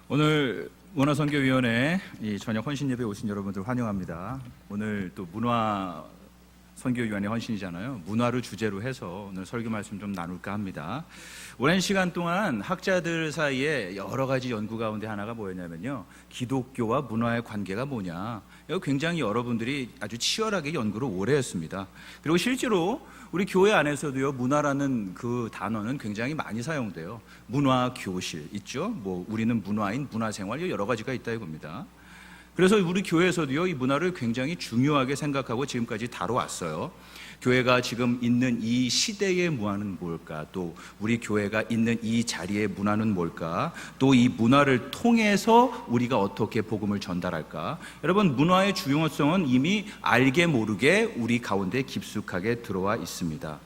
오늘 문화선교위원회 이 저녁 헌신예배에 오신 여러분들 환영합니다. 오늘 또 문화선교위원회 헌신이잖아요. 문화를 주제로 해서 오늘 설교 말씀 좀 나눌까 합니다. 오랜 시간 동안 학자들 사이에 여러 가지 연구 가운데 하나가 뭐였냐면요, 기독교와 문화의 관계가 뭐냐, 이거 굉장히 여러분들이 아주 치열하게 연구를 오래 했습니다. 그리고 실제로 우리 교회 안에서도요, 문화라는 그 단어는 굉장히 많이 사용돼요. 문화 교실 있죠. 뭐 우리는 문화인, 문화생활 여러 가지가 있다 이겁니다. 그래서 우리 교회에서도요, 이 문화를 굉장히 중요하게 생각하고 지금까지 다뤄왔어요. 교회가 지금 있는 이 시대의 문화는 뭘까? 또 우리 교회가 있는 이 자리의 문화는 뭘까? 또 이 문화를 통해서 우리가 어떻게 복음을 전달할까? 여러분, 문화의 중요성은 이미 알게 모르게 우리 가운데 깊숙하게 들어와 있습니다.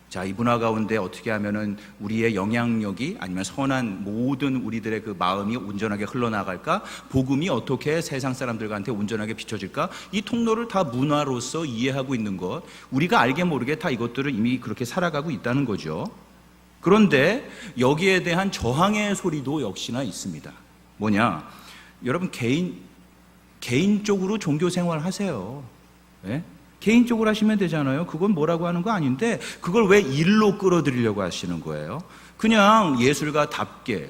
자, 이 문화 가운데 어떻게 하면은 우리의 영향력이 아니면 선한 모든 우리들의 그 마음이 온전하게 흘러나갈까? 복음이 어떻게 세상 사람들한테 온전하게 비춰질까? 이 통로를 다 문화로서 이해하고 있는 것, 우리가 알게 모르게 다 이것들을 이미 그렇게 살아가고 있다는 거죠. 그런데 여기에 대한 저항의 소리도 역시나 있습니다. 뭐냐? 여러분, 개인적으로 종교 생활 하세요. 네? 개인적으로 하시면 되잖아요. 그건 뭐라고 하는 거 아닌데 그걸 왜 일로 끌어들이려고 하시는 거예요? 그냥 예술가답게,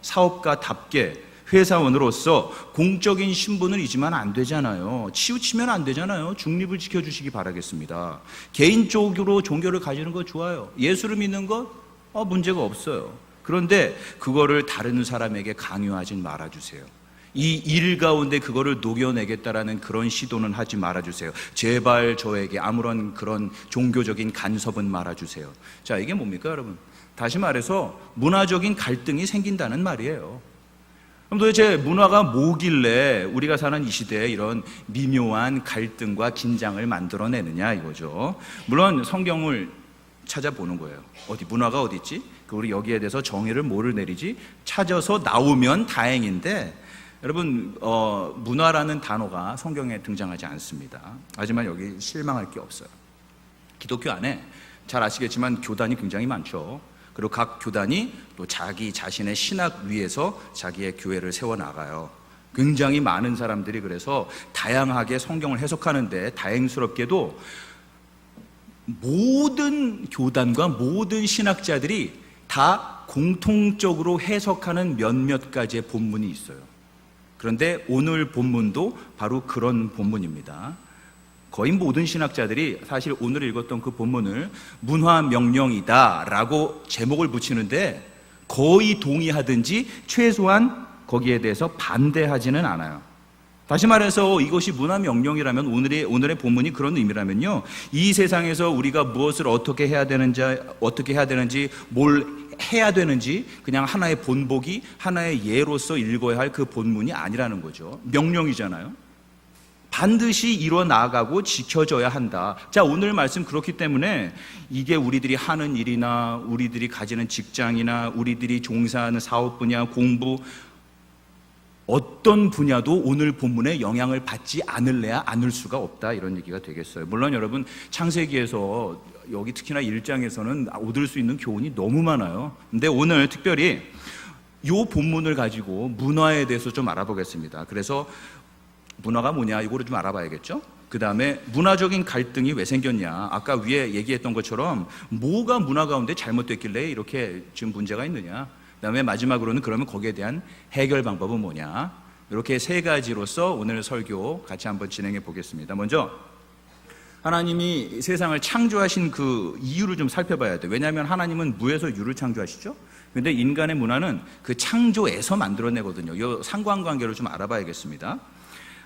사업가답게 회사원으로서 공적인 신분을 잊으면 안 되잖아요. 치우치면 안 되잖아요. 중립을 지켜주시기 바라겠습니다. 개인적으로 종교를 가지는 거 좋아요. 예수를 믿는 것 문제가 없어요. 그런데 그거를 다른 사람에게 강요하진 말아주세요. 이 일 가운데 그거를 녹여내겠다라는 그런 시도는 하지 말아주세요. 제발 저에게 아무런 그런 종교적인 간섭은 말아주세요. 자, 이게 뭡니까 여러분? 다시 말해서 문화적인 갈등이 생긴다는 말이에요. 그럼 도대체 문화가 뭐길래 우리가 사는 이 시대에 이런 미묘한 갈등과 긴장을 만들어내느냐 이거죠. 물론 성경을 찾아보는 거예요. 어디 문화가 어디 있지? 우리 여기에 대해서 정의를 뭐를 내리지? 찾아서 나오면 다행인데 여러분, 문화라는 단어가 성경에 등장하지 않습니다. 하지만 여기 실망할 게 없어요. 기독교 안에 잘 아시겠지만 교단이 굉장히 많죠. 그리고 각 교단이 또 자기 자신의 신학 위에서 자기의 교회를 세워나가요. 굉장히 많은 사람들이 그래서 다양하게 성경을 해석하는데 다행스럽게도 모든 교단과 모든 신학자들이 다 공통적으로 해석하는 몇몇 가지의 본문이 있어요. 그런데 오늘 본문도 바로 그런 본문입니다. 거의 모든 신학자들이 사실 오늘 읽었던 그 본문을 문화명령이다라고 제목을 붙이는데 거의 동의하든지 최소한 거기에 대해서 반대하지는 않아요. 다시 말해서 이것이 문화명령이라면 오늘의 본문이 그런 의미라면요, 이 세상에서 우리가 무엇을 어떻게 해야 되는지 뭘 해야 되는지 그냥 하나의 본보기, 하나의 예로서 읽어야 할 그 본문이 아니라는 거죠. 명령이잖아요. 반드시 이뤄 나가고 지켜져야 한다. 자, 오늘 말씀 그렇기 때문에 이게 우리들이 하는 일이나 우리들이 가지는 직장이나 우리들이 종사하는 사업 분야, 공부 어떤 분야도 오늘 본문에 영향을 받지 않을래야 않을 수가 없다, 이런 얘기가 되겠어요. 물론 여러분, 창세기에서 여기 특히나 1장에서는 얻을 수 있는 교훈이 너무 많아요. 근데 오늘 특별히 이 본문을 가지고 문화에 대해서 좀 알아보겠습니다. 그래서 문화가 뭐냐 이거를 좀 알아봐야겠죠. 그 다음에 문화적인 갈등이 왜 생겼냐, 아까 위에 얘기했던 것처럼 뭐가 문화 가운데 잘못됐길래 이렇게 지금 문제가 있느냐, 그 다음에 마지막으로는 그러면 거기에 대한 해결 방법은 뭐냐, 이렇게 세 가지로서 오늘 설교 같이 한번 진행해 보겠습니다. 먼저 하나님이 세상을 창조하신 그 이유를 좀 살펴봐야 돼요. 왜냐하면 하나님은 무에서 유를 창조하시죠. 그런데 인간의 문화는 그 창조에서 만들어내거든요. 이 상관관계를 좀 알아봐야겠습니다.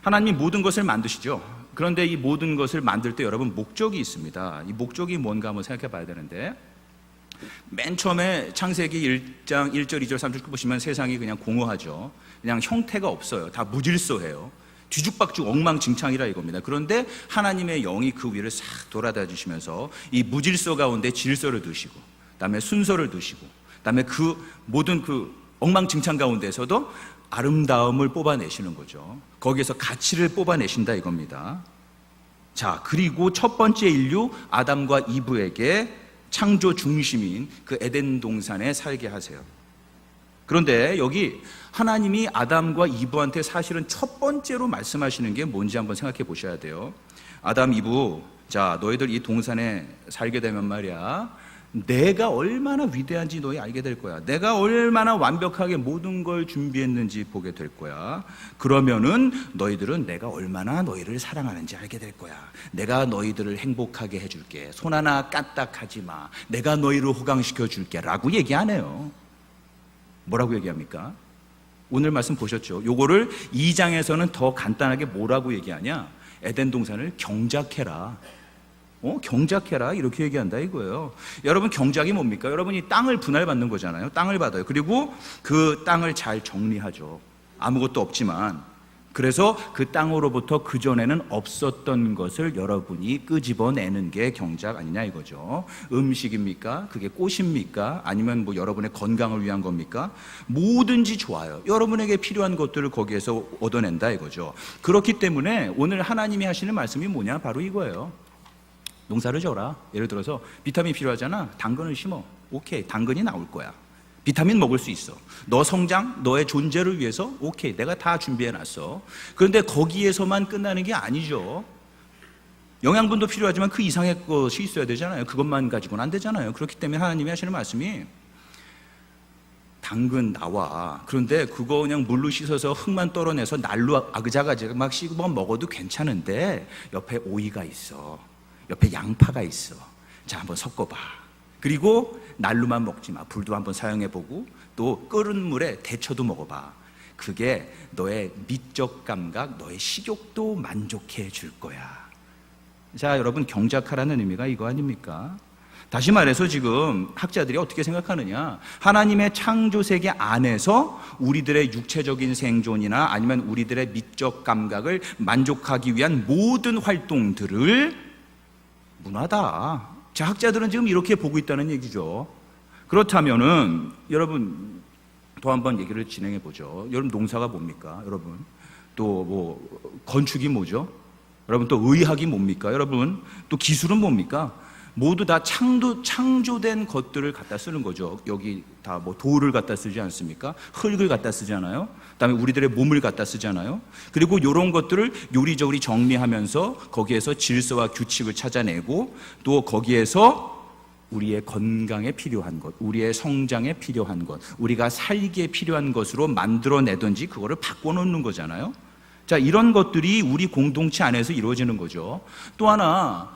하나님이 모든 것을 만드시죠. 그런데 이 모든 것을 만들 때 여러분 목적이 있습니다. 이 목적이 뭔가 한번 생각해 봐야 되는데, 맨 처음에 창세기 1장 1절 2절 3절 보시면 세상이 그냥 공허하죠. 그냥 형태가 없어요. 다 무질서해요. 뒤죽박죽 엉망진창이라 이겁니다. 그런데 하나님의 영이 그 위를 싹 돌아다니시면서 이 무질서 가운데 질서를 두시고, 그다음에 순서를 두시고, 그다음에 그 모든 그 엉망진창 가운데서도 아름다움을 뽑아내시는 거죠. 거기에서 가치를 뽑아내신다 이겁니다. 자, 그리고 첫 번째 인류 아담과 이브에게 창조 중심인 그 에덴 동산에 살게 하세요. 그런데 여기 하나님이 아담과 이브한테 사실은 첫 번째로 말씀하시는 게 뭔지 한번 생각해 보셔야 돼요. 아담, 이브, 자, 너희들 이 동산에 살게 되면 말이야, 내가 얼마나 위대한지 너희 알게 될 거야. 내가 얼마나 완벽하게 모든 걸 준비했는지 보게 될 거야. 그러면은 너희들은 내가 얼마나 너희를 사랑하는지 알게 될 거야. 내가 너희들을 행복하게 해줄게. 손 하나 까딱하지 마. 내가 너희를 호강시켜 줄게 라고 얘기 안 해요. 뭐라고 얘기합니까? 오늘 말씀 보셨죠? 요거를 2장에서는 더 간단하게 뭐라고 얘기하냐? 에덴 동산을 경작해라. 경작해라 이렇게 얘기한다 이거예요. 여러분, 경작이 뭡니까? 여러분이 땅을 분할받는 거잖아요. 땅을 받아요. 그리고 그 땅을 잘 정리하죠. 아무것도 없지만. 그래서 그 땅으로부터 그전에는 없었던 것을 여러분이 끄집어내는 게 경작 아니냐 이거죠. 음식입니까? 그게 꽃입니까? 아니면 뭐 여러분의 건강을 위한 겁니까? 뭐든지 좋아요. 여러분에게 필요한 것들을 거기에서 얻어낸다 이거죠. 그렇기 때문에 오늘 하나님이 하시는 말씀이 뭐냐? 바로 이거예요. 농사를 져라. 예를 들어서 비타민 필요하잖아. 당근을 심어. 오케이, 당근이 나올 거야. 비타민 먹을 수 있어. 너 성장, 너의 존재를 위해서 오케이, 내가 다 준비해놨어. 그런데 거기에서만 끝나는 게 아니죠. 영양분도 필요하지만 그 이상의 것이 있어야 되잖아요. 그것만 가지고는 안 되잖아요. 그렇기 때문에 하나님이 하시는 말씀이 당근 나와. 그런데 그거 그냥 물로 씻어서 흙만 떨어내서 날로 아그작아작 막 씹어 먹어도 괜찮은데 옆에 오이가 있어. 옆에 양파가 있어. 자, 한번 섞어봐. 그리고 날로만 먹지 마. 불도 한번 사용해보고 또 끓은 물에 데쳐도 먹어봐. 그게 너의 미적 감각, 너의 식욕도 만족해 줄 거야. 자, 여러분, 경작하라는 의미가 이거 아닙니까? 다시 말해서 지금 학자들이 어떻게 생각하느냐? 하나님의 창조 세계 안에서 우리들의 육체적인 생존이나 아니면 우리들의 미적 감각을 만족하기 위한 모든 활동들을 문화다. 자, 학자들은 지금 이렇게 보고 있다는 얘기죠. 그렇다면은 여러분 더 한번 얘기를 진행해 보죠. 여러분, 농사가 뭡니까? 여러분, 또 뭐 건축이 뭐죠? 여러분, 또 의학이 뭡니까? 여러분, 또 기술은 뭡니까? 모두 다 창조된 것들을 갖다 쓰는 거죠. 여기 다 뭐 돌을 갖다 쓰지 않습니까? 흙을 갖다 쓰잖아요. 그다음에 우리들의 몸을 갖다 쓰잖아요. 그리고 이런 것들을 요리조리 정리하면서 거기에서 질서와 규칙을 찾아내고 또 거기에서 우리의 건강에 필요한 것, 우리의 성장에 필요한 것, 우리가 살기에 필요한 것으로 만들어내든지 그거를 바꿔놓는 거잖아요. 자, 이런 것들이 우리 공동체 안에서 이루어지는 거죠. 또 하나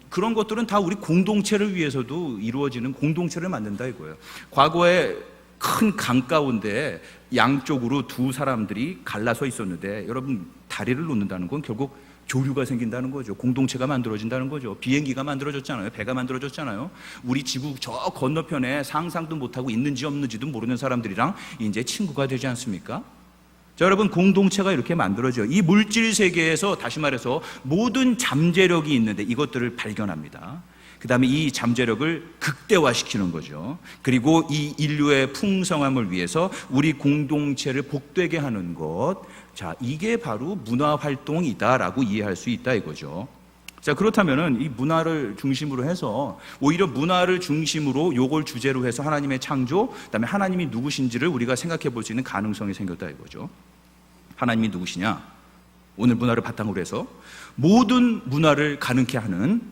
그런 것들은 다 우리 공동체를 위해서도 이루어지는, 공동체를 만든다 이거예요. 과거에 큰 강 가운데 양쪽으로 두 사람들이 갈라서 있었는데 여러분, 다리를 놓는다는 건 결국 교류가 생긴다는 거죠. 공동체가 만들어진다는 거죠. 비행기가 만들어졌잖아요. 배가 만들어졌잖아요. 우리 지구 저 건너편에 상상도 못하고 있는지 없는지도 모르는 사람들이랑 이제 친구가 되지 않습니까? 자, 여러분, 공동체가 이렇게 만들어져요. 이 물질 세계에서 다시 말해서 모든 잠재력이 있는데 이것들을 발견합니다. 그 다음에 이 잠재력을 극대화시키는 거죠. 그리고 이 인류의 풍성함을 위해서 우리 공동체를 복되게 하는 것, 자, 이게 바로 문화활동이다라고 이해할 수 있다 이거죠. 자, 그렇다면은 이 문화를 중심으로 해서 오히려 문화를 중심으로 요걸 주제로 해서 하나님의 창조, 그다음에 하나님이 누구신지를 우리가 생각해 볼 수 있는 가능성이 생겼다 이거죠. 하나님이 누구시냐? 오늘 문화를 바탕으로 해서 모든 문화를 가능케 하는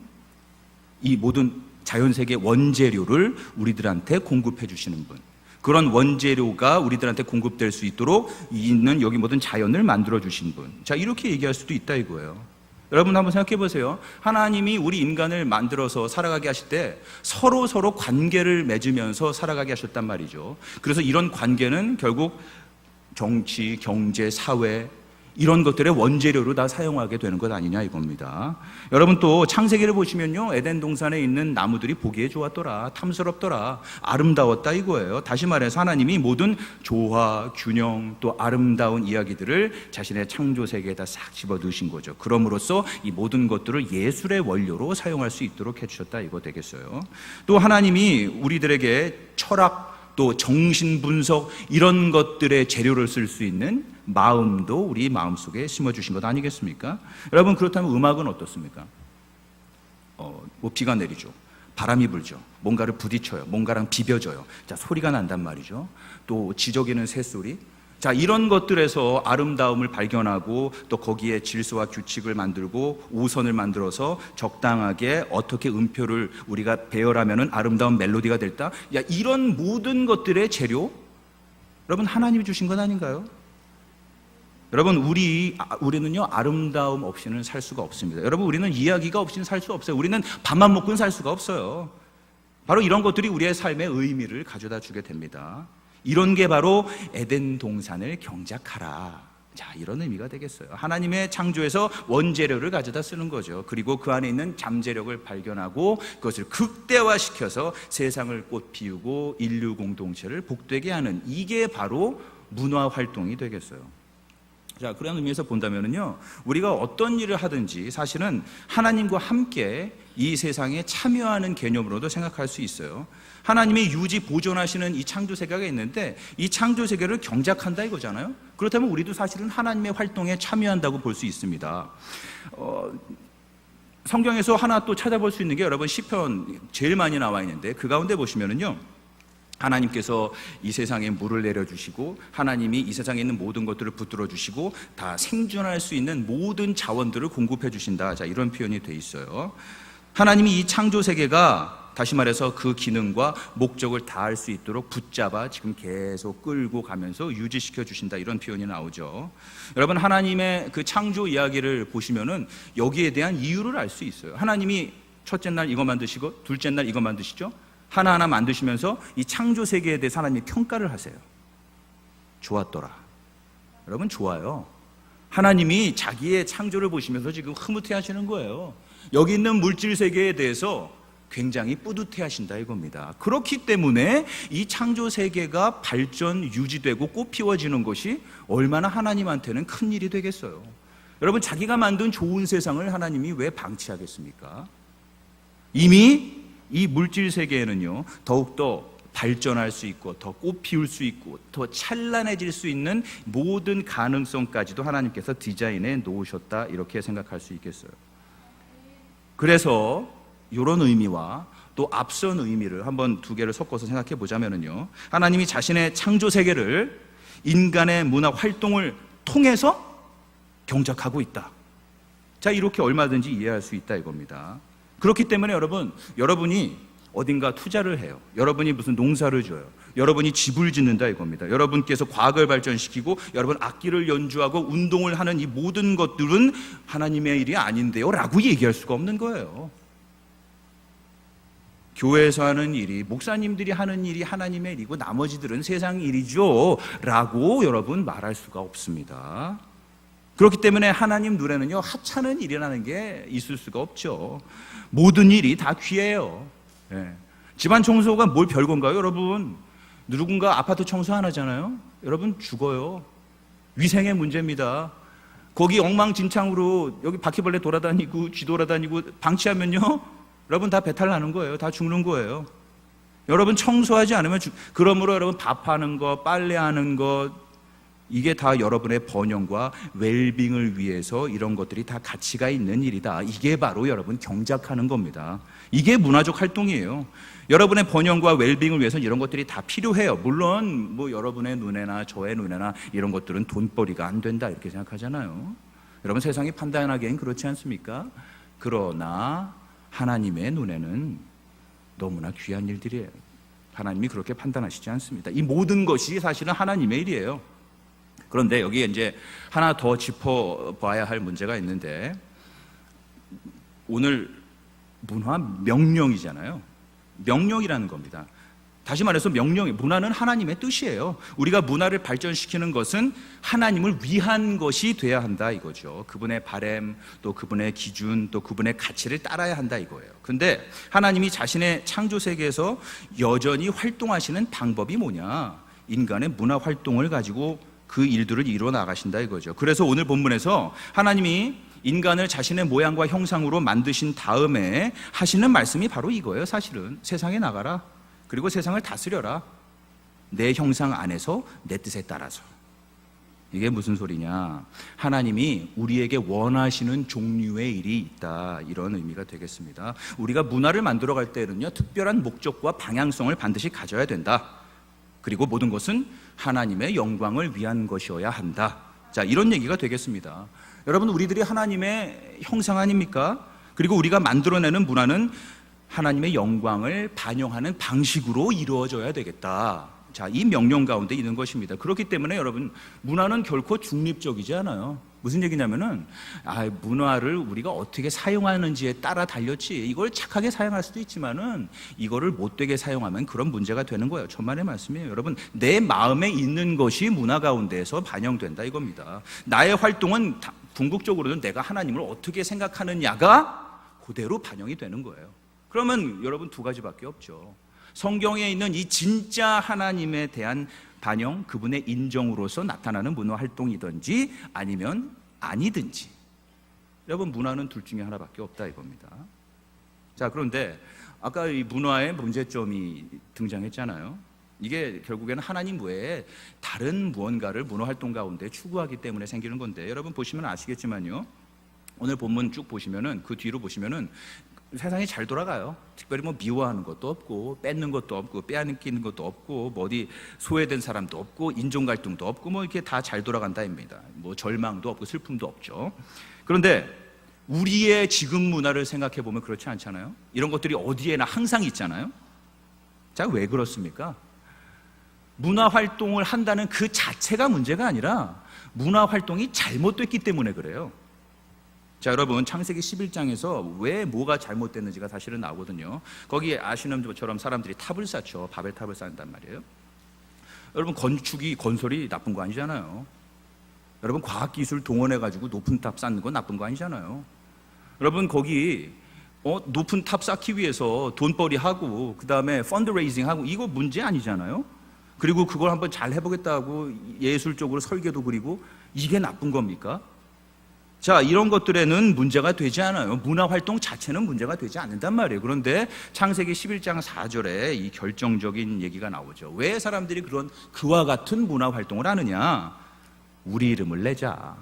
이 모든 자연세계 원재료를 우리들한테 공급해 주시는 분, 그런 원재료가 우리들한테 공급될 수 있도록 있는 여기 모든 자연을 만들어 주신 분. 자, 이렇게 얘기할 수도 있다 이거예요. 여러분 한번 생각해 보세요. 하나님이 우리 인간을 만들어서 살아가게 하실 때 서로 관계를 맺으면서 살아가게 하셨단 말이죠. 그래서 이런 관계는 결국 정치, 경제, 사회 이런 것들의 원재료로 다 사용하게 되는 것 아니냐 이겁니다. 여러분, 또 창세기를 보시면요, 에덴 동산에 있는 나무들이 보기에 좋았더라, 탐스럽더라, 아름다웠다 이거예요. 다시 말해서 하나님이 모든 조화, 균형, 또 아름다운 이야기들을 자신의 창조 세계에다 싹 집어넣으신 거죠. 그럼으로써 이 모든 것들을 예술의 원료로 사용할 수 있도록 해주셨다 이거 되겠어요. 또 하나님이 우리들에게 철학, 또 정신 분석 이런 것들의 재료를 쓸 수 있는 마음도 우리 마음속에 심어주신 것 아니겠습니까? 여러분, 그렇다면 음악은 어떻습니까? 뭐 비가 내리죠. 바람이 불죠. 뭔가를 부딪혀요. 뭔가랑 비벼져요. 자, 소리가 난단 말이죠. 또 지저귀는 새소리. 자, 이런 것들에서 아름다움을 발견하고 또 거기에 질서와 규칙을 만들고 오선을 만들어서 적당하게 어떻게 음표를 우리가 배열하면은 아름다운 멜로디가 될까? 야, 이런 모든 것들의 재료, 여러분 하나님이 주신 것 아닌가요? 여러분 우리는요 아름다움 없이는 살 수가 없습니다. 여러분 우리는 이야기가 없이는 살 수가 없어요. 우리는 밥만 먹고는 살 수가 없어요. 바로 이런 것들이 우리의 삶의 의미를 가져다 주게 됩니다. 이런 게 바로 에덴 동산을 경작하라. 자, 이런 의미가 되겠어요. 하나님의 창조에서 원재료를 가져다 쓰는 거죠. 그리고 그 안에 있는 잠재력을 발견하고 그것을 극대화시켜서 세상을 꽃 피우고 인류 공동체를 복되게 하는, 이게 바로 문화 활동이 되겠어요. 자, 그런 의미에서 본다면요, 우리가 어떤 일을 하든지 사실은 하나님과 함께 이 세상에 참여하는 개념으로도 생각할 수 있어요. 하나님이 유지 보존하시는 이 창조 세계가 있는데 이 창조 세계를 경작한다 이거잖아요. 그렇다면 우리도 사실은 하나님의 활동에 참여한다고 볼 수 있습니다. 성경에서 하나 또 찾아볼 수 있는 게 여러분 시편 제일 많이 나와 있는데 그 가운데 보시면은요, 하나님께서 이 세상에 물을 내려주시고 하나님이 이 세상에 있는 모든 것들을 붙들어 주시고 다 생존할 수 있는 모든 자원들을 공급해 주신다. 자, 이런 표현이 돼 있어요. 하나님이 이 창조 세계가 다시 말해서 그 기능과 목적을 다할 수 있도록 붙잡아 지금 계속 끌고 가면서 유지시켜 주신다, 이런 표현이 나오죠. 여러분 하나님의 그 창조 이야기를 보시면은 여기에 대한 이유를 알 수 있어요. 하나님이 첫째 날 이거 만드시고 둘째 날 이거 만드시죠. 하나하나 만드시면서 이 창조 세계에 대해서 하나님이 평가를 하세요. 좋았더라. 여러분 좋아요. 하나님이 자기의 창조를 보시면서 지금 흐뭇해 하시는 거예요. 여기 있는 물질 세계에 대해서 굉장히 뿌듯해 하신다 이겁니다. 그렇기 때문에 이 창조 세계가 발전 유지되고 꽃 피워지는 것이 얼마나 하나님한테는 큰 일이 되겠어요. 여러분 자기가 만든 좋은 세상을 하나님이 왜 방치하겠습니까? 이미 이 물질 세계에는요 더욱더 발전할 수 있고 더 꽃 피울 수 있고 더 찬란해질 수 있는 모든 가능성까지도 하나님께서 디자인해 놓으셨다, 이렇게 생각할 수 있겠어요. 그래서 이런 의미와 또 앞선 의미를 한번 두 개를 섞어서 생각해 보자면요, 하나님이 자신의 창조 세계를 인간의 문화 활동을 통해서 경작하고 있다. 자, 이렇게 얼마든지 이해할 수 있다 이겁니다. 그렇기 때문에 여러분이 어딘가 투자를 해요. 여러분이 무슨 농사를 줘요. 여러분이 집을 짓는다 이겁니다. 여러분께서 과학을 발전시키고 여러분 악기를 연주하고 운동을 하는 이 모든 것들은 하나님의 일이 아닌데요 라고 얘기할 수가 없는 거예요. 교회에서 하는 일이, 목사님들이 하는 일이 하나님의 일이고 나머지들은 세상 일이죠 라고 여러분 말할 수가 없습니다. 그렇기 때문에 하나님 눈에는요 하찮은 일이라는 게 있을 수가 없죠. 모든 일이 다 귀해요. 예. 집안 청소가 뭘 별건가요 여러분? 누군가 아파트 청소 안 하잖아요. 여러분 죽어요. 위생의 문제입니다. 거기 엉망진창으로 여기 바퀴벌레 돌아다니고 쥐 돌아다니고 방치하면요 여러분 다 배탈 나는 거예요. 다 죽는 거예요. 여러분 청소하지 않으면 그러므로 여러분 밥하는 거, 빨래하는 거, 이게 다 여러분의 번영과 웰빙을 위해서 이런 것들이 다 가치가 있는 일이다. 이게 바로 여러분 경작하는 겁니다. 이게 문화적 활동이에요. 여러분의 번영과 웰빙을 위해서 이런 것들이 다 필요해요. 물론 뭐 여러분의 눈에나 저의 눈에나 이런 것들은 돈벌이가 안 된다 이렇게 생각하잖아요. 여러분 세상이 판단하기엔 그렇지 않습니까? 그러나 하나님의 눈에는 너무나 귀한 일들이에요. 하나님이 그렇게 판단하시지 않습니다. 이 모든 것이 사실은 하나님의 일이에요. 그런데 여기에 이제 하나 더 짚어봐야 할 문제가 있는데, 오늘 문화 명령이잖아요. 명령이라는 겁니다. 다시 말해서 문화는 하나님의 뜻이에요. 우리가 문화를 발전시키는 것은 하나님을 위한 것이 돼야 한다 이거죠. 그분의 바램, 또 그분의 기준, 또 그분의 가치를 따라야 한다 이거예요. 근데 하나님이 자신의 창조 세계에서 여전히 활동하시는 방법이 뭐냐? 인간의 문화 활동을 가지고 그 일들을 이루어 나가신다 이거죠. 그래서 오늘 본문에서 하나님이 인간을 자신의 모양과 형상으로 만드신 다음에 하시는 말씀이 바로 이거예요. 사실은 세상에 나가라. 그리고 세상을 다스려라. 내 형상 안에서 내 뜻에 따라서. 이게 무슨 소리냐? 하나님이 우리에게 원하시는 종류의 일이 있다, 이런 의미가 되겠습니다. 우리가 문화를 만들어 갈 때는요, 특별한 목적과 방향성을 반드시 가져야 된다. 그리고 모든 것은 하나님의 영광을 위한 것이어야 한다. 자, 이런 얘기가 되겠습니다. 여러분, 우리들이 하나님의 형상 아닙니까? 그리고 우리가 만들어내는 문화는 하나님의 영광을 반영하는 방식으로 이루어져야 되겠다. 자, 이 명령 가운데 있는 것입니다. 그렇기 때문에 여러분, 문화는 결코 중립적이지 않아요. 무슨 얘기냐면은, 문화를 우리가 어떻게 사용하는지에 따라 달렸지, 이걸 착하게 사용할 수도 있지만은 이거를 못되게 사용하면 그런 문제가 되는 거예요. 천만의 말씀이에요. 여러분, 내 마음에 있는 것이 문화 가운데에서 반영된다, 이겁니다. 나의 활동은 궁극적으로는 내가 하나님을 어떻게 생각하느냐가 그대로 반영이 되는 거예요. 그러면 여러분, 두 가지밖에 없죠. 성경에 있는 이 진짜 하나님에 대한 반영, 그분의 인정으로서 나타나는 문화 활동이든지 아니면 아니든지. 여러분, 문화는 둘 중에 하나밖에 없다, 이겁니다. 자, 그런데 아까 이 문화의 문제점이 등장했잖아요. 이게 결국에는 하나님 외에 다른 무언가를 문화 활동 가운데 추구하기 때문에 생기는 건데, 여러분 보시면 아시겠지만요, 오늘 본문 쭉 보시면은, 그 뒤로 보시면은 세상이 잘 돌아가요. 특별히 뭐 미워하는 것도 없고, 뺏는 것도 없고, 빼앗기는 것도 없고, 뭐 어디 소외된 사람도 없고, 인종 갈등도 없고, 뭐 이렇게 다 잘 돌아간다입니다. 뭐 절망도 없고 슬픔도 없죠. 그런데 우리의 지금 문화를 생각해 보면 그렇지 않잖아요. 이런 것들이 어디에나 항상 있잖아요. 자, 왜 그렇습니까? 문화 활동을 한다는 그 자체가 문제가 아니라 문화 활동이 잘못됐기 때문에 그래요. 자, 여러분, 창세기 11장에서 왜 뭐가 잘못됐는지가 사실은 나오거든요. 거기에 아시는 것처럼 사람들이 탑을 쌓죠. 바벨탑을 쌓는단 말이에요. 여러분, 건설이 나쁜 거 아니잖아요. 여러분, 과학기술 동원해가지고 높은 탑 쌓는 건 나쁜 거 아니잖아요. 여러분, 거기 높은 탑 쌓기 위해서 돈벌이하고, 그 다음에 펀드레이징하고, 이거 문제 아니잖아요. 그리고 그걸 한번 잘 해보겠다고 예술적으로 설계도 그리고, 이게 나쁜 겁니까? 자, 이런 것들에는 문제가 되지 않아요. 문화활동 자체는 문제가 되지 않는단 말이에요. 그런데 창세기 11장 4절에 이 결정적인 얘기가 나오죠. 왜 사람들이 그와 같은 문화활동을 하느냐? 우리 이름을 내자.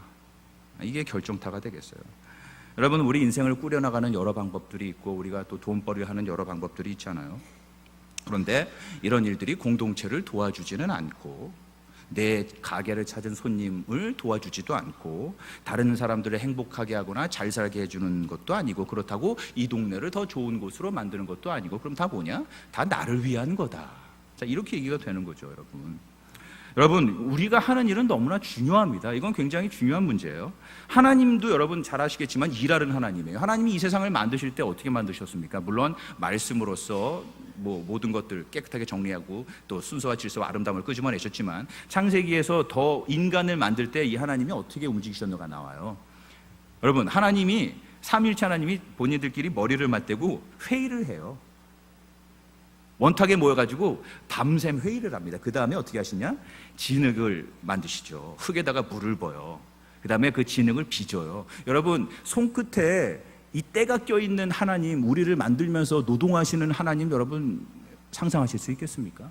이게 결정타가 되겠어요. 여러분, 우리 인생을 꾸려나가는 여러 방법들이 있고, 우리가 또 돈벌이를 하는 여러 방법들이 있잖아요. 그런데 이런 일들이 공동체를 도와주지는 않고, 내 가게를 찾은 손님을 도와주지도 않고, 다른 사람들을 행복하게 하거나 잘 살게 해주는 것도 아니고, 그렇다고 이 동네를 더 좋은 곳으로 만드는 것도 아니고, 그럼 다 뭐냐? 다 나를 위한 거다. 자, 이렇게 얘기가 되는 거죠, 여러분. 여러분, 우리가 하는 일은 너무나 중요합니다. 이건 굉장히 중요한 문제예요. 하나님도 여러분 잘 아시겠지만 일하는 하나님이에요. 하나님이 이 세상을 만드실 때 어떻게 만드셨습니까? 물론 말씀으로써 뭐 모든 것들 깨끗하게 정리하고 또 순서와 질서와 아름다움을 끄집어내셨지만, 창세기에서 더 인간을 만들 때 이 하나님이 어떻게 움직이셨는가 나와요. 여러분, 하나님이, 삼위일체 하나님이 본인들끼리 머리를 맞대고 회의를 해요. 원탁에 모여가지고 밤샘 회의를 합니다. 그 다음에 어떻게 하시냐? 진흙을 만드시죠. 흙에다가 물을 부어요. 그 다음에 그 진흙을 빚어요. 여러분, 손끝에 이 때가 껴있는 하나님, 우리를 만들면서 노동하시는 하나님, 여러분 상상하실 수 있겠습니까?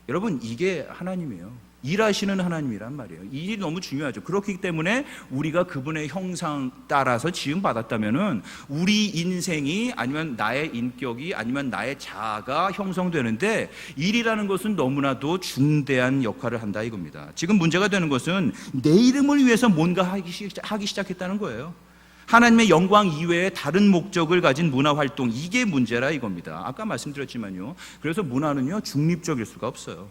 여러분, 이게 하나님이에요. 일하시는 하나님이란 말이에요. 이 일이 너무 중요하죠. 그렇기 때문에 우리가 그분의 형상 따라서 지음받았다면은 우리 인생이, 아니면 나의 인격이, 아니면 나의 자아가 형성되는데, 일이라는 것은 너무나도 중대한 역할을 한다, 이겁니다. 지금 문제가 되는 것은 내 이름을 위해서 뭔가 하기 시작했다는 거예요. 하나님의 영광 이외에 다른 목적을 가진 문화활동, 이게 문제라 이겁니다. 아까 말씀드렸지만요. 그래서 문화는요, 중립적일 수가 없어요.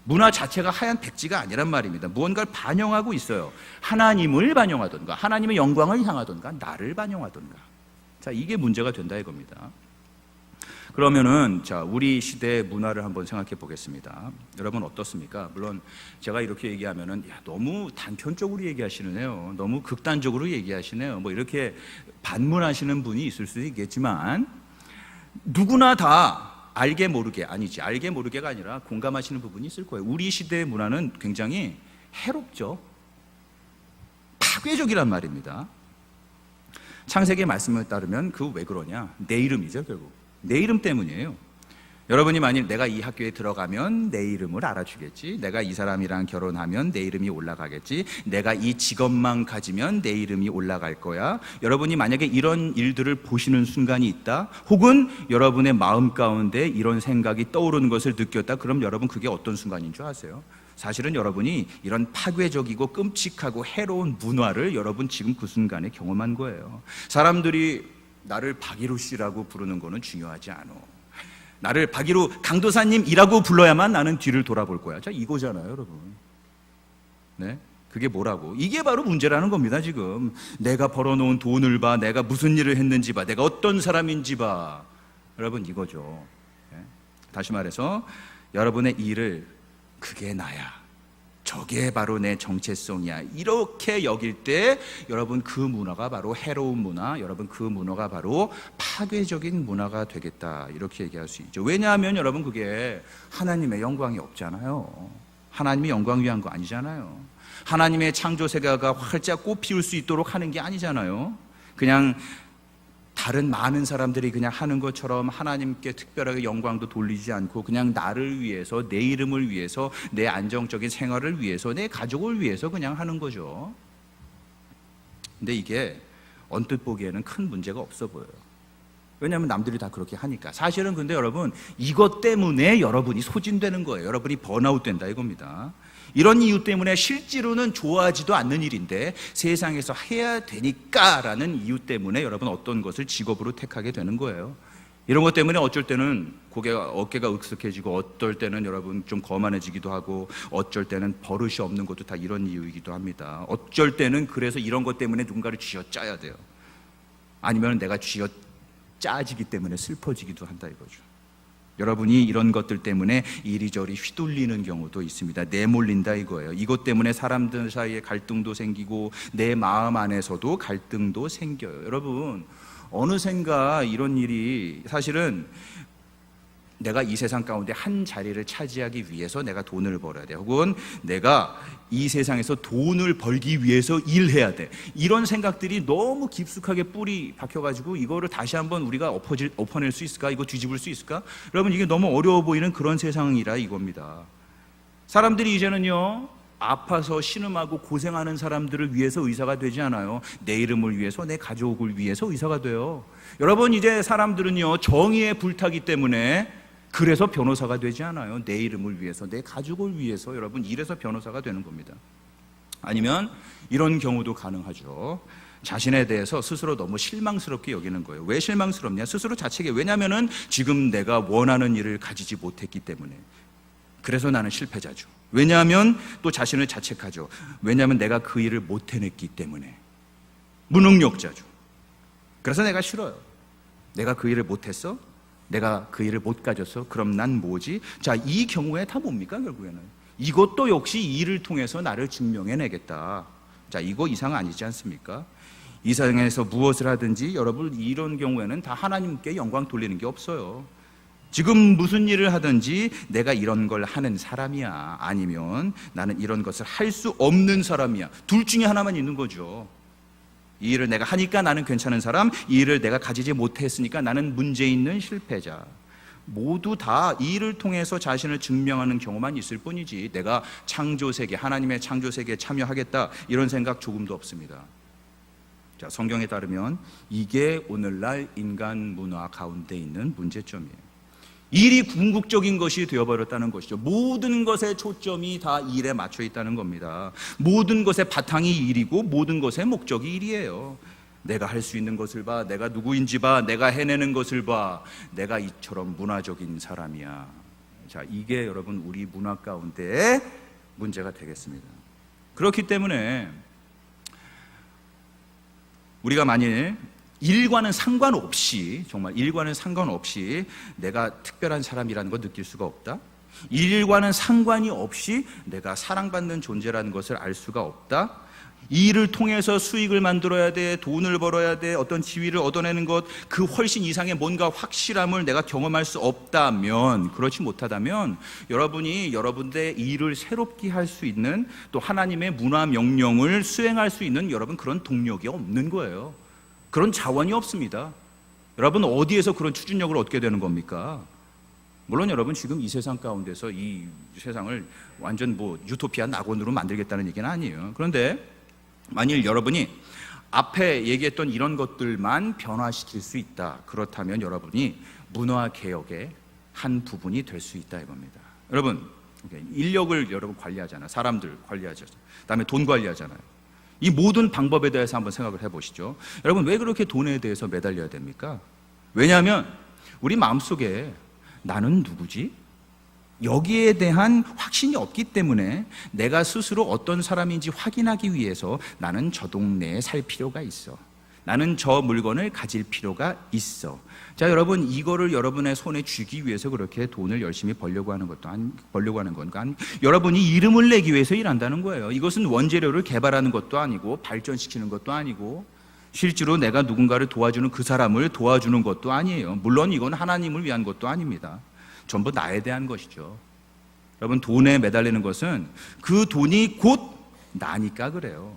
문화 자체가 하얀 백지가 아니란 말입니다. 무언가를 반영하고 있어요. 하나님을 반영하던가, 하나님의 영광을 향하던가, 나를 반영하던가. 자, 이게 문제가 된다 이겁니다. 그러면은, 자, 우리 시대의 문화를 한번 생각해 보겠습니다. 여러분 어떻습니까? 물론 제가 이렇게 얘기하면은, 야, 너무 단편적으로 얘기하시네요. 너무 극단적으로 얘기하시네요. 뭐 이렇게 반문하시는 분이 있을 수도 있겠지만, 누구나 다 알게 모르게, 아니지, 알게 모르게가 아니라 공감하시는 부분이 있을 거예요. 우리 시대의 문화는 굉장히 해롭죠. 파괴적이란 말입니다. 창세기의 말씀에 따르면 그 왜 그러냐? 내 이름이죠, 결국. 내 이름 때문이에요. 여러분이 만일 내가 이 학교에 들어가면 내 이름을 알아주겠지, 내가 이 사람이랑 결혼하면 내 이름이 올라가겠지, 내가 이 직업만 가지면 내 이름이 올라갈 거야, 여러분이 만약에 이런 일들을 보시는 순간이 있다, 혹은 여러분의 마음 가운데 이런 생각이 떠오르는 것을 느꼈다, 그럼 여러분 그게 어떤 순간인 줄 아세요? 사실은 여러분이 이런 파괴적이고 끔찍하고 해로운 문화를 여러분 지금 그 순간에 경험한 거예요. 사람들이 나를 박이루 씨라고 부르는 거는 중요하지 않아. 나를 박이루 강도사님이라고 불러야만 나는 뒤를 돌아볼 거야. 자, 이거잖아요, 여러분. 네? 그게 뭐라고? 이게 바로 문제라는 겁니다, 지금. 내가 벌어놓은 돈을 봐, 내가 무슨 일을 했는지 봐, 내가 어떤 사람인지 봐. 여러분, 이거죠. 네? 다시 말해서 여러분의 일을 그게 나야, 저게 바로 내 정체성이야, 이렇게 여길 때 여러분 그 문화가 바로 해로운 문화, 여러분 그 문화가 바로 파괴적인 문화가 되겠다, 이렇게 얘기할 수 있죠. 왜냐하면 여러분 그게 하나님의 영광이 없잖아요. 하나님이 영광 위한 거 아니잖아요. 하나님의 창조 세계가 활짝 꽃 피울 수 있도록 하는 게 아니잖아요. 그냥 다른 많은 사람들이 그냥 하는 것처럼 하나님께 특별하게 영광도 돌리지 않고 그냥 나를 위해서, 내 이름을 위해서, 내 안정적인 생활을 위해서, 내 가족을 위해서 그냥 하는 거죠. 근데 이게 언뜻 보기에는 큰 문제가 없어 보여요. 왜냐하면 남들이 다 그렇게 하니까. 사실은 근데 여러분 이것 때문에 여러분이 소진되는 거예요. 여러분이 번아웃 된다 이겁니다. 이런 이유 때문에 실제로는 좋아하지도 않는 일인데 세상에서 해야 되니까 라는 이유 때문에 여러분 어떤 것을 직업으로 택하게 되는 거예요. 이런 것 때문에 어쩔 때는 어깨가 으쓱해지고, 어떨 때는 여러분 좀 거만해지기도 하고, 어쩔 때는 버릇이 없는 것도 다 이런 이유이기도 합니다. 어쩔 때는 그래서 이런 것 때문에 누군가를 쥐어짜야 돼요. 아니면 내가 쥐어짜지기 때문에 슬퍼지기도 한다 이거죠. 여러분이 이런 것들 때문에 이리저리 휘둘리는 경우도 있습니다. 내몰린다 이거예요. 이것 때문에 사람들 사이에 갈등도 생기고 내 마음 안에서도 갈등도 생겨요. 여러분 어느샌가 이런 일이, 사실은 내가 이 세상 가운데 한 자리를 차지하기 위해서 내가 돈을 벌어야 돼, 혹은 내가 이 세상에서 돈을 벌기 위해서 일해야 돼, 이런 생각들이 너무 깊숙하게 뿌리 박혀가지고 이거를 다시 한번 우리가 엎어낼 수 있을까? 이거 뒤집을 수 있을까? 여러분 이게 너무 어려워 보이는 그런 세상이라 이겁니다. 사람들이 이제는요, 아파서 신음하고 고생하는 사람들을 위해서 의사가 되지 않아요. 내 이름을 위해서, 내 가족을 위해서 의사가 돼요. 여러분 이제 사람들은요, 정의에 불타기 때문에 그래서 변호사가 되지 않아요. 내 이름을 위해서, 내 가족을 위해서 여러분 이래서 변호사가 되는 겁니다. 아니면 이런 경우도 가능하죠. 자신에 대해서 스스로 너무 실망스럽게 여기는 거예요. 왜 실망스럽냐? 스스로 자책해. 왜냐하면 지금 내가 원하는 일을 가지지 못했기 때문에. 그래서 나는 실패자죠. 왜냐하면 또 자신을 자책하죠. 왜냐하면 내가 그 일을 못 해냈기 때문에. 무능력자죠. 그래서 내가 싫어요. 내가 그 일을 못했어? 내가 그 일을 못 가졌어? 그럼 난 뭐지? 자, 이 경우에 다 뭡니까 결국에는? 이것도 역시 이 일을 통해서 나를 증명해내겠다. 자, 이거 이상 아니지 않습니까? 이 세상에서 무엇을 하든지 여러분 이런 경우에는 다 하나님께 영광 돌리는 게 없어요. 지금 무슨 일을 하든지 내가 이런 걸 하는 사람이야, 아니면 나는 이런 것을 할 수 없는 사람이야, 둘 중에 하나만 있는 거죠. 이 일을 내가 하니까 나는 괜찮은 사람, 이 일을 내가 가지지 못했으니까 나는 문제 있는 실패자. 모두 다 이 일을 통해서 자신을 증명하는 경우만 있을 뿐이지 내가 창조세계, 하나님의 창조세계에 참여하겠다 이런 생각 조금도 없습니다. 자, 성경에 따르면 이게 오늘날 인간 문화 가운데 있는 문제점이에요. 일이 궁극적인 것이 되어버렸다는 것이죠. 모든 것의 초점이 다 일에 맞춰 있다는 겁니다. 모든 것의 바탕이 일이고 모든 것의 목적이 일이에요. 내가 할 수 있는 것을 봐, 내가 누구인지 봐, 내가 해내는 것을 봐, 내가 이처럼 문화적인 사람이야. 자, 이게 여러분 우리 문화 가운데의 문제가 되겠습니다. 그렇기 때문에 우리가 만일 일과는 상관없이, 정말 일과는 상관없이 내가 특별한 사람이라는 걸 느낄 수가 없다. 일과는 상관이 없이 내가 사랑받는 존재라는 것을 알 수가 없다. 이 일을 통해서 수익을 만들어야 돼, 돈을 벌어야 돼, 어떤 지위를 얻어내는 것, 그 훨씬 이상의 뭔가 확실함을 내가 경험할 수 없다면, 그렇지 못하다면 여러분이 여러분의 일을 새롭게 할 수 있는, 또 하나님의 문화 명령을 수행할 수 있는 여러분 그런 동력이 없는 거예요. 그런 자원이 없습니다. 여러분 어디에서 그런 추진력을 얻게 되는 겁니까? 물론 여러분 지금 이 세상 가운데서 이 세상을 완전 유토피아 낙원으로 만들겠다는 얘기는 아니에요. 그런데 만일 여러분이 앞에 얘기했던 이런 것들만 변화시킬 수 있다, 그렇다면 여러분이 문화 개혁의 한 부분이 될 수 있다 이겁니다. 여러분, 인력을 여러분 관리하잖아요. 사람들 관리하잖아요. 그다음에 돈 관리하잖아요. 이 모든 방법에 대해서 한번 생각을 해보시죠. 여러분, 왜 그렇게 돈에 대해서 매달려야 됩니까? 왜냐하면 우리 마음속에 나는 누구지? 여기에 대한 확신이 없기 때문에 내가 스스로 어떤 사람인지 확인하기 위해서 나는 저 동네에 살 필요가 있어. 나는 저 물건을 가질 필요가 있어. 자, 여러분, 이거를 여러분의 손에 쥐기 위해서 그렇게 돈을 열심히 벌려고 하는 건가? 여러분이 이름을 내기 위해서 일한다는 거예요. 이것은 원재료를 개발하는 것도 아니고 발전시키는 것도 아니고 실제로 내가 누군가를 도와주는 그 사람을 도와주는 것도 아니에요. 물론 이건 하나님을 위한 것도 아닙니다. 전부 나에 대한 것이죠. 여러분, 돈에 매달리는 것은 그 돈이 곧 나니까 그래요.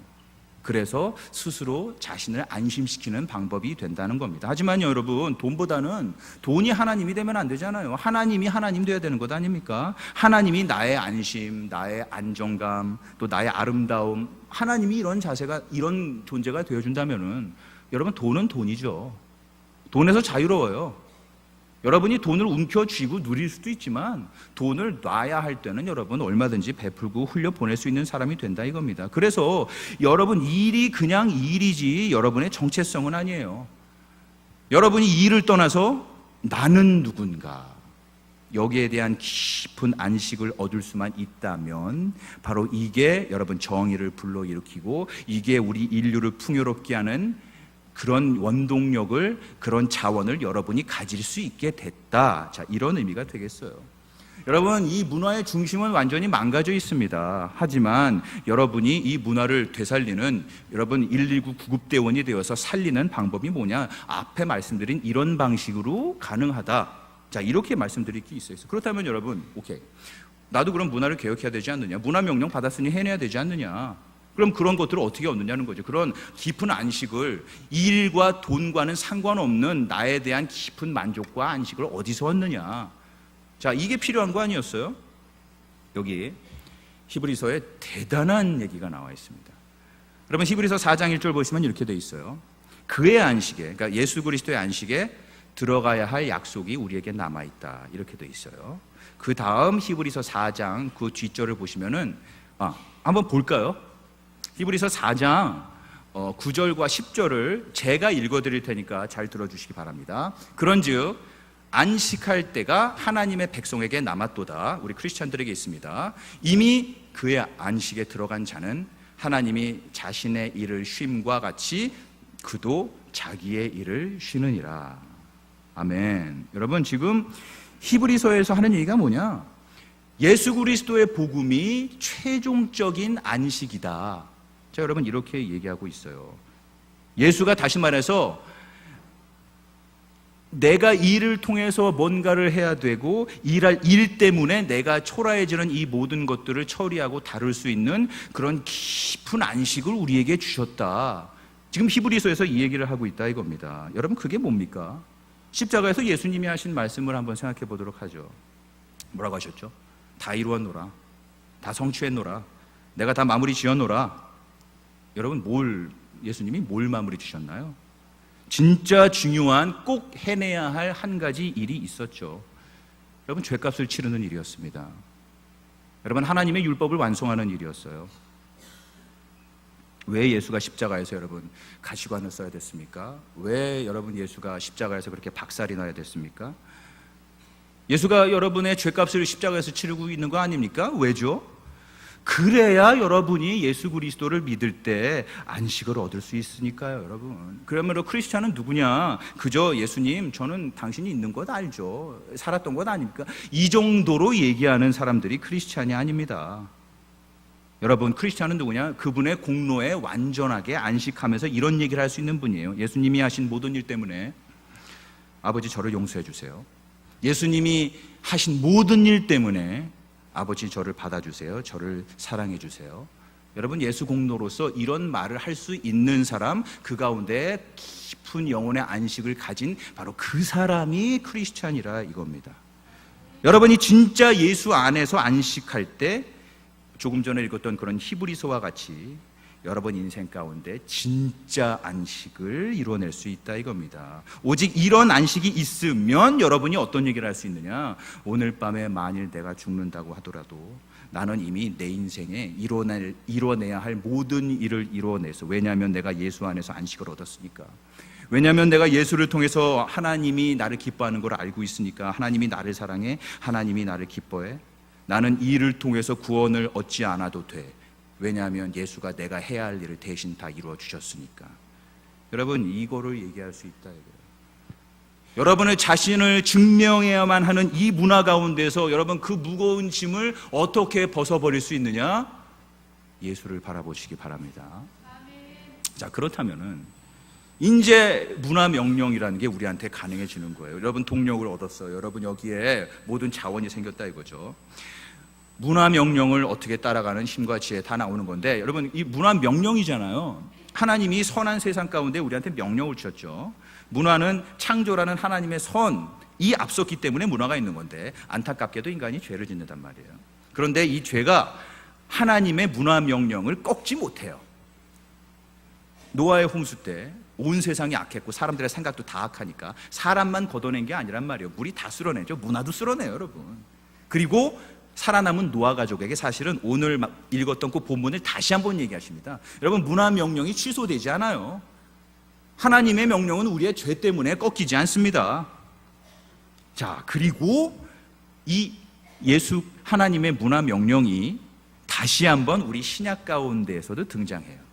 그래서 스스로 자신을 안심시키는 방법이 된다는 겁니다. 하지만 여러분, 돈보다는 돈이 하나님이 되면 안 되잖아요. 하나님이 하나님 돼야 되는 것 아닙니까? 하나님이 나의 안심, 나의 안정감, 또 나의 아름다움, 하나님이 이런 자세가, 이런 존재가 되어준다면은 여러분, 돈은 돈이죠. 돈에서 자유로워요. 여러분이 돈을 움켜쥐고 누릴 수도 있지만 돈을 놔야 할 때는 여러분 얼마든지 베풀고 흘려보낼 수 있는 사람이 된다 이겁니다. 그래서 여러분, 일이 그냥 일이지 여러분의 정체성은 아니에요. 여러분이 일을 떠나서 나는 누군가, 여기에 대한 깊은 안식을 얻을 수만 있다면 바로 이게 여러분 정의를 불러일으키고 이게 우리 인류를 풍요롭게 하는 그런 원동력을, 그런 자원을 여러분이 가질 수 있게 됐다. 자, 이런 의미가 되겠어요. 여러분, 이 문화의 중심은 완전히 망가져 있습니다. 하지만 여러분이 이 문화를 되살리는, 여러분 119 구급대원이 되어서 살리는 방법이 뭐냐? 앞에 말씀드린 이런 방식으로 가능하다. 자, 이렇게 말씀드릴 게 있어요. 그렇다면 여러분, 오케이, 나도 그럼 문화를 개혁해야 되지 않느냐? 문화명령 받았으니 해내야 되지 않느냐? 그럼 그런 것들을 어떻게 얻느냐는 거죠. 그런 깊은 안식을, 일과 돈과는 상관없는 나에 대한 깊은 만족과 안식을 어디서 얻느냐. 자, 이게 필요한 거 아니었어요? 여기 히브리서에 대단한 얘기가 나와 있습니다. 여러분, 히브리서 4장 1절 보시면 이렇게 돼 있어요. 그의 안식에, 그러니까 예수 그리스도의 안식에 들어가야 할 약속이 우리에게 남아있다, 이렇게 돼 있어요. 그 다음 히브리서 4장 그 뒷절을 보시면은 한번 볼까요? 히브리서 4장 9절과 10절을 제가 읽어드릴 테니까 잘 들어주시기 바랍니다. 그런즉 안식할 때가 하나님의 백성에게 남았도다. 우리 크리스찬들에게 있습니다. 이미 그의 안식에 들어간 자는 하나님이 자신의 일을 쉼과 같이 그도 자기의 일을 쉬느니라. 아멘. 여러분, 지금 히브리서에서 하는 얘기가 뭐냐? 예수 그리스도의 복음이 최종적인 안식이다. 자, 여러분, 이렇게 얘기하고 있어요. 예수가 다시 말해서 내가 일을 통해서 뭔가를 해야 되고 일 때문에 내가 초라해지는 이 모든 것들을 처리하고 다룰 수 있는 그런 깊은 안식을 우리에게 주셨다. 지금 히브리서에서 이 얘기를 하고 있다 이겁니다. 여러분, 그게 뭡니까? 십자가에서 예수님이 하신 말씀을 한번 생각해 보도록 하죠. 뭐라고 하셨죠? 다 이루었노라, 다 성취했노라, 내가 다 마무리 지었노라. 여러분, 예수님이 뭘 마무리 주셨나요? 진짜 중요한, 꼭 해내야 할 한 가지 일이 있었죠. 여러분, 죄값을 치르는 일이었습니다. 여러분, 하나님의 율법을 완성하는 일이었어요. 왜 예수가 십자가에서 여러분 가시관을 써야 됐습니까? 왜 여러분 예수가 십자가에서 그렇게 박살이 나야 됐습니까? 예수가 여러분의 죄값을 십자가에서 치르고 있는 거 아닙니까? 왜죠? 그래야 여러분이 예수 그리스도를 믿을 때 안식을 얻을 수 있으니까요, 여러분. 그러므로 크리스찬은 누구냐? 그저 예수님, 저는 당신이 있는 것 알죠. 살았던 것 아닙니까? 이 정도로 얘기하는 사람들이 크리스찬이 아닙니다. 여러분, 크리스찬은 누구냐? 그분의 공로에 완전하게 안식하면서 이런 얘기를 할 수 있는 분이에요. 예수님이 하신 모든 일 때문에 아버지, 저를 용서해 주세요. 예수님이 하신 모든 일 때문에 아버지, 저를 받아주세요. 저를 사랑해 주세요. 여러분, 예수 공로로서 이런 말을 할 수 있는 사람, 그 가운데 깊은 영혼의 안식을 가진 바로 그 사람이 크리스찬이라 이겁니다. 여러분이 진짜 예수 안에서 안식할 때 조금 전에 읽었던 그런 히브리서와 같이 여러분 인생 가운데 진짜 안식을 이루어낼 수 있다 이겁니다. 오직 이런 안식이 있으면 여러분이 어떤 얘기를 할 수 있느냐? 오늘 밤에 만일 내가 죽는다고 하더라도 나는 이미 내 인생에 이뤄내야 할 모든 일을 이뤄내서, 왜냐하면 내가 예수 안에서 안식을 얻었으니까, 왜냐하면 내가 예수를 통해서 하나님이 나를 기뻐하는 걸 알고 있으니까, 하나님이 나를 사랑해, 하나님이 나를 기뻐해. 나는 이 일을 통해서 구원을 얻지 않아도 돼. 왜냐하면 예수가 내가 해야 할 일을 대신 다 이루어 주셨으니까. 여러분, 이거를 얘기할 수 있다 이거예요. 여러분의 자신을 증명해야만 하는 이 문화 가운데서 여러분 그 무거운 짐을 어떻게 벗어버릴 수 있느냐? 예수를 바라보시기 바랍니다. 자, 그렇다면은 이제 문화 명령이라는 게 우리한테 가능해지는 거예요. 여러분 동력을 얻었어요. 여러분 여기에 모든 자원이 생겼다 이거죠. 문화 명령을 어떻게 따라가는 힘과 지혜 다 나오는 건데, 여러분 이 문화 명령이잖아요. 하나님이 선한 세상 가운데 우리한테 명령을 주셨죠. 문화는 창조라는 하나님의 선이 앞섰기 때문에 문화가 있는 건데, 안타깝게도 인간이 죄를 짓는단 말이에요. 그런데 이 죄가 하나님의 문화 명령을 꺾지 못해요. 노아의 홍수 때 온 세상이 악했고 사람들의 생각도 다 악하니까 사람만 걷어낸 게 아니란 말이에요. 물이 다 쓸어내죠. 문화도 쓸어내요, 여러분. 그리고 살아남은 노아 가족에게 사실은 오늘 읽었던 그 본문을 다시 한번 얘기하십니다. 여러분, 문화 명령이 취소되지 않아요. 하나님의 명령은 우리의 죄 때문에 꺾이지 않습니다. 자, 그리고 이 예수 하나님의 문화 명령이 다시 한번 우리 신약 가운데에서도 등장해요.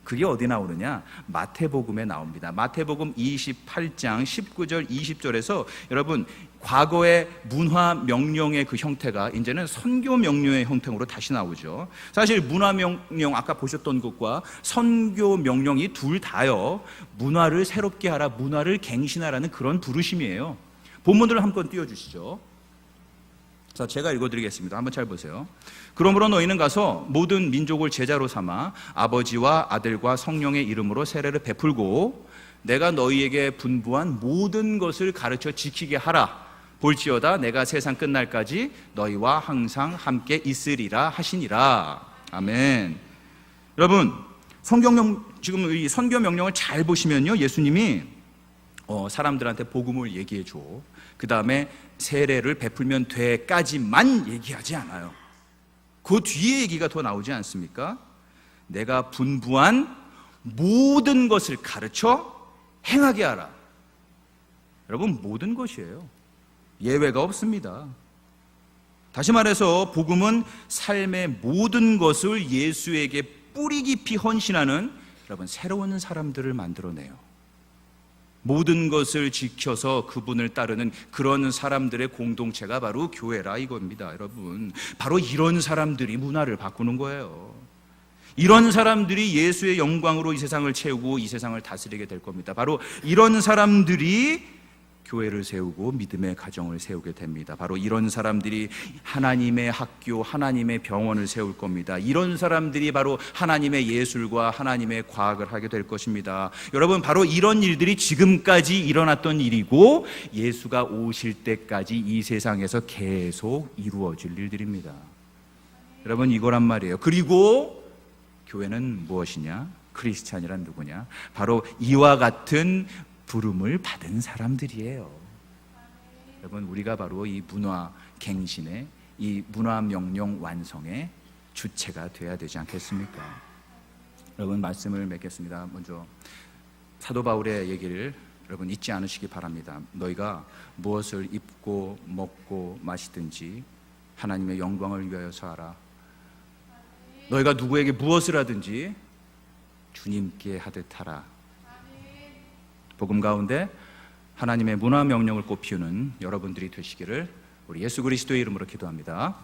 그게 어디 나오느냐? 마태복음에 나옵니다. 마태복음 28장 19절 20절에서 여러분 과거의 문화 명령의 그 형태가 이제는 선교 명령의 형태로 다시 나오죠. 사실 문화 명령 아까 보셨던 것과 선교 명령이 둘 다요, 문화를 새롭게 하라, 문화를 갱신하라는 그런 부르심이에요. 본문들을 한번 띄워주시죠. 자, 제가 읽어드리겠습니다. 한번 잘 보세요. 그러므로 너희는 가서 모든 민족을 제자로 삼아 아버지와 아들과 성령의 이름으로 세례를 베풀고 내가 너희에게 분부한 모든 것을 가르쳐 지키게 하라. 볼지어다 내가 세상 끝날까지 너희와 항상 함께 있으리라 하시니라. 아멘. 여러분, 지금 이 선교 명령을 잘 보시면요, 예수님이 사람들한테 복음을 얘기해 줘. 그 다음에 세례를 베풀면 돼까지만 얘기하지 않아요. 그 뒤에 얘기가 더 나오지 않습니까? 내가 분부한 모든 것을 가르쳐 행하게 하라. 여러분, 모든 것이에요. 예외가 없습니다. 다시 말해서 복음은 삶의 모든 것을 예수에게 뿌리 깊이 헌신하는 여러분 새로운 사람들을 만들어내요. 모든 것을 지켜서 그분을 따르는 그런 사람들의 공동체가 바로 교회라 이겁니다. 여러분, 바로 이런 사람들이 문화를 바꾸는 거예요. 이런 사람들이 예수의 영광으로 이 세상을 채우고 이 세상을 다스리게 될 겁니다. 바로 이런 사람들이 교회를 세우고 믿음의 가정을 세우게 됩니다. 바로 이런 사람들이 하나님의 학교, 하나님의 병원을 세울 겁니다. 이런 사람들이 바로 하나님의 예술과 하나님의 과학을 하게 될 것입니다. 여러분, 바로 이런 일들이 지금까지 일어났던 일이고 예수가 오실 때까지 이 세상에서 계속 이루어질 일들입니다. 여러분, 이거란 말이에요. 그리고 교회는 무엇이냐? 크리스찬이란 누구냐? 바로 이와 같은 부름을 받은 사람들이에요. 여러분, 우리가 바로 이 문화 갱신의, 이 문화 명령 완성의 주체가 되어야 되지 않겠습니까? 여러분, 말씀을 맺겠습니다. 먼저 사도 바울의 얘기를 여러분 잊지 않으시기 바랍니다. 너희가 무엇을 입고 먹고 마시든지 하나님의 영광을 위하여서 하라. 너희가 누구에게 무엇을 하든지 주님께 하듯 하라. 복음 가운데 하나님의 문화 명령을 꽃피우는 여러분들이 되시기를 우리 예수 그리스도의 이름으로 기도합니다.